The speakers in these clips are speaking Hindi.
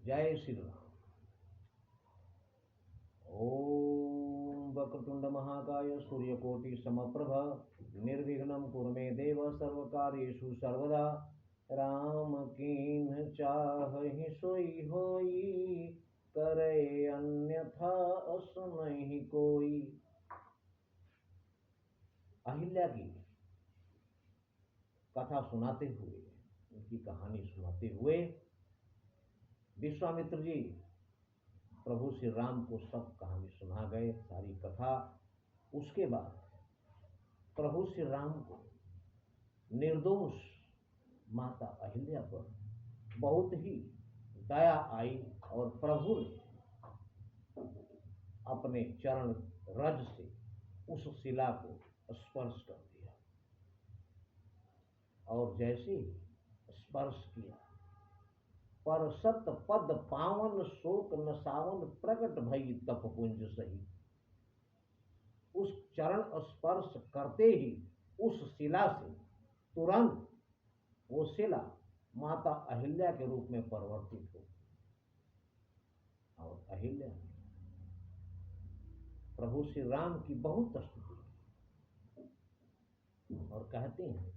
जय श्री राम। ओम वक्रतुंड महाकाय सूर्यकोटि समप्रभ निर्विघ्नं कुरु मे देव सर्वकार्येषु सर्वदा। राम कीन्ह चाहि सोई होई, करे अन्यथा अस नहीं कोई। अहिल्या की कथा सुनाते हुए, उनकी कहानी सुनाते हुए विश्वामित्र जी प्रभु श्री राम को सब कहानी सुना गए, सारी कथा। उसके बाद प्रभु श्री राम को निर्दोष माता अहिल्या पर बहुत ही दया आई और प्रभु ने अपने चरण रज से उस शिला को स्पर्श कर दिया और जैसे ही स्पर्श किया, पर सत पद पावन शोक नसावन प्रकट भई तप पुंज सही। उस चरण स्पर्श करते ही उस शिला से तुरंत वो शिला माता अहिल्या के रूप में परिवर्तित हो और अहिल्या ने प्रभु श्री राम की बहुत स्तुति और कहते हैं,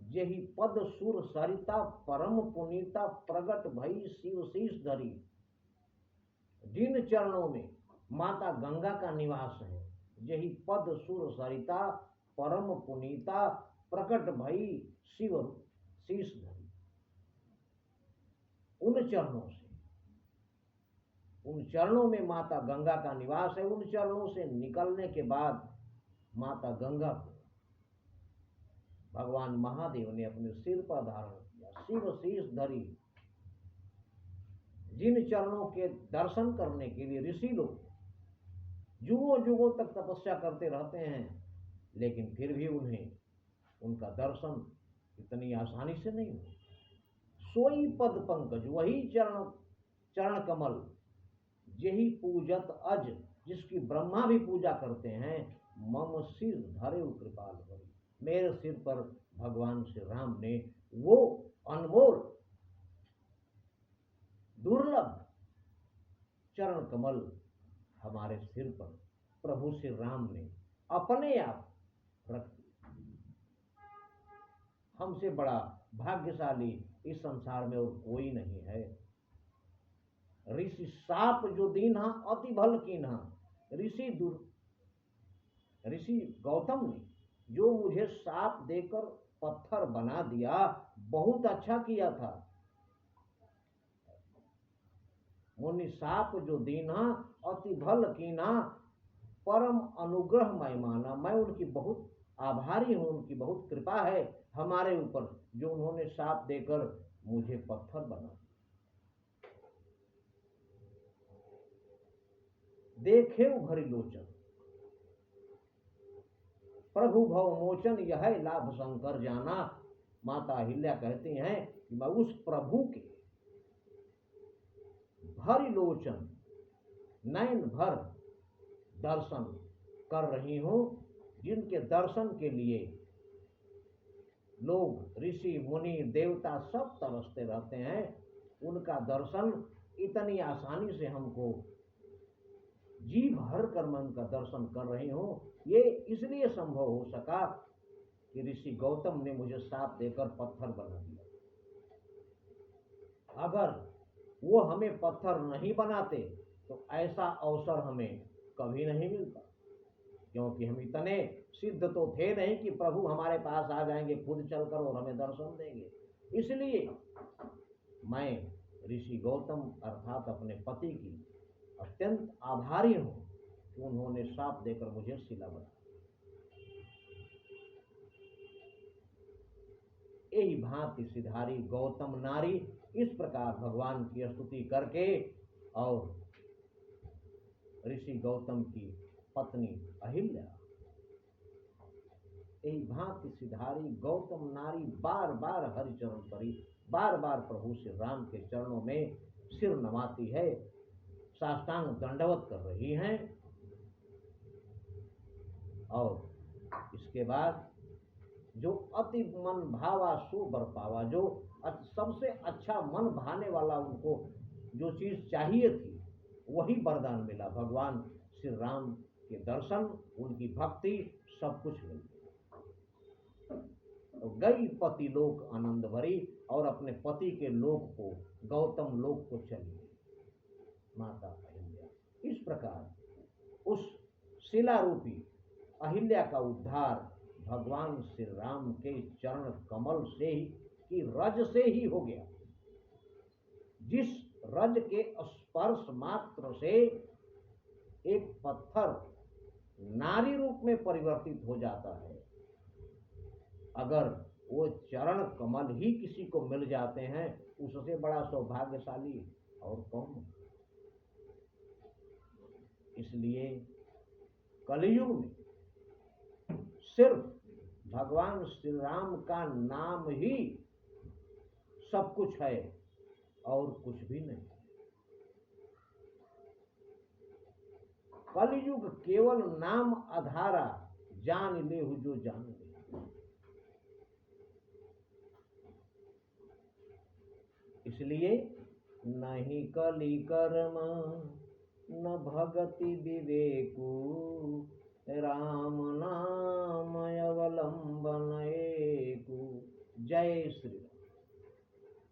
यही पद सुर सरिता परम पुनीता प्रगट भई शिव शीश धरी। जिन चरणों में माता गंगा का निवास है, यही पद सुर सरिता परम पुनीता प्रकट भई शिव शीश धरी। उन चरणों में माता गंगा का निवास है। उन चरणों से निकलने के बाद माता गंगा को भगवान महादेव ने अपने सिर पर धारण किया, शिव शीश धरी। जिन चरणों के दर्शन करने के लिए ऋषि लोग युगों युगों तक तपस्या करते रहते हैं, लेकिन फिर भी उन्हें उनका दर्शन इतनी आसानी से नहीं हो। सोई पद पंकज, वही चरण कमल, यही पूजत अज, जिसकी ब्रह्मा भी पूजा करते हैं। मम सिर धरे कृपाल भरी, मेरे सिर पर भगवान श्री राम ने वो अनमोल दुर्लभ चरण कमल हमारे सिर पर प्रभु श्री राम ने अपने आप रख दिया। हमसे बड़ा भाग्यशाली इस संसार में और कोई नहीं है। ऋषि साप जो दीन्हा अति भल कीन्हा, ऋषि गौतम ने जो मुझे साप देकर पत्थर बना दिया, बहुत अच्छा किया था। मुनि साप जो दीन्हा अति भल कीन्हा, परम अनुग्रह मैं माना। मैं उनकी बहुत आभारी हूं, उनकी बहुत कृपा है हमारे ऊपर, जो उन्होंने साप देकर मुझे पत्थर बना दिया। देखे भरी लोचन प्रभु भव मोचन, यह लाभ शंकर जाना। माता अहिल्या कहती हैं कि मैं उस प्रभु के भरी लोचन, नयन भर दर्शन कर रही हूं, जिनके दर्शन के लिए लोग ऋषि मुनि देवता सब तरसते रहते हैं। उनका दर्शन इतनी आसानी से हमको जी भर कर मैं उनका दर्शन कर रही हूं। ये इसलिए संभव हो सका कि ऋषि गौतम ने मुझे साप देकर पत्थर बना दिया। अगर वो हमें पत्थर नहीं बनाते तो ऐसा अवसर हमें कभी नहीं मिलता, क्योंकि हम इतने सिद्ध तो थे नहीं कि प्रभु हमारे पास आ जाएंगे खुद चलकर और हमें दर्शन देंगे। इसलिए मैं ऋषि गौतम अर्थात अपने पति की अत्यंत आभारी हूं कि उन्होंने साप देकर मुझे शिला बना। यही भांति सिधारी गौतम नारी, इस प्रकार भगवान की स्तुति करके और ऋषि गौतम की पत्नी अहिल्या, यही भांति सिधारी गौतम नारी बार बार हरिचरण परी, बार बार प्रभु श्री राम के चरणों में सिर नवाती है, साष्टांग दंडवत कर रही हैं। और इसके बाद जो अति मन भावा सो बर पावा, जो सबसे अच्छा मन भाने वाला उनको जो चीज चाहिए थी वही वरदान मिला। भगवान श्री राम के दर्शन, उनकी भक्ति, सब कुछ मिल गया। तो गई पति लोक आनंद भरी, और अपने पति के लोक को, गौतम लोक को चली गई माता अहिल्या। इस प्रकार उस शिला रूपी अहिल्या का उद्धार भगवान श्री राम के चरण कमल से ही, की रज से ही हो गया। जिस रज के स्पर्श मात्र से एक पत्थर नारी रूप में परिवर्तित हो जाता है, अगर वो चरण कमल ही किसी को मिल जाते हैं, उससे बड़ा सौभाग्यशाली और कौन। इसलिए कलयुग में सिर्फ भगवान श्री राम का नाम ही सब कुछ है और कुछ भी नहीं। कलयुग केवल नाम आधारा, जान लेहु जो जान ले। इसलिए नहीं कलि कर्म न भगति विवेकु,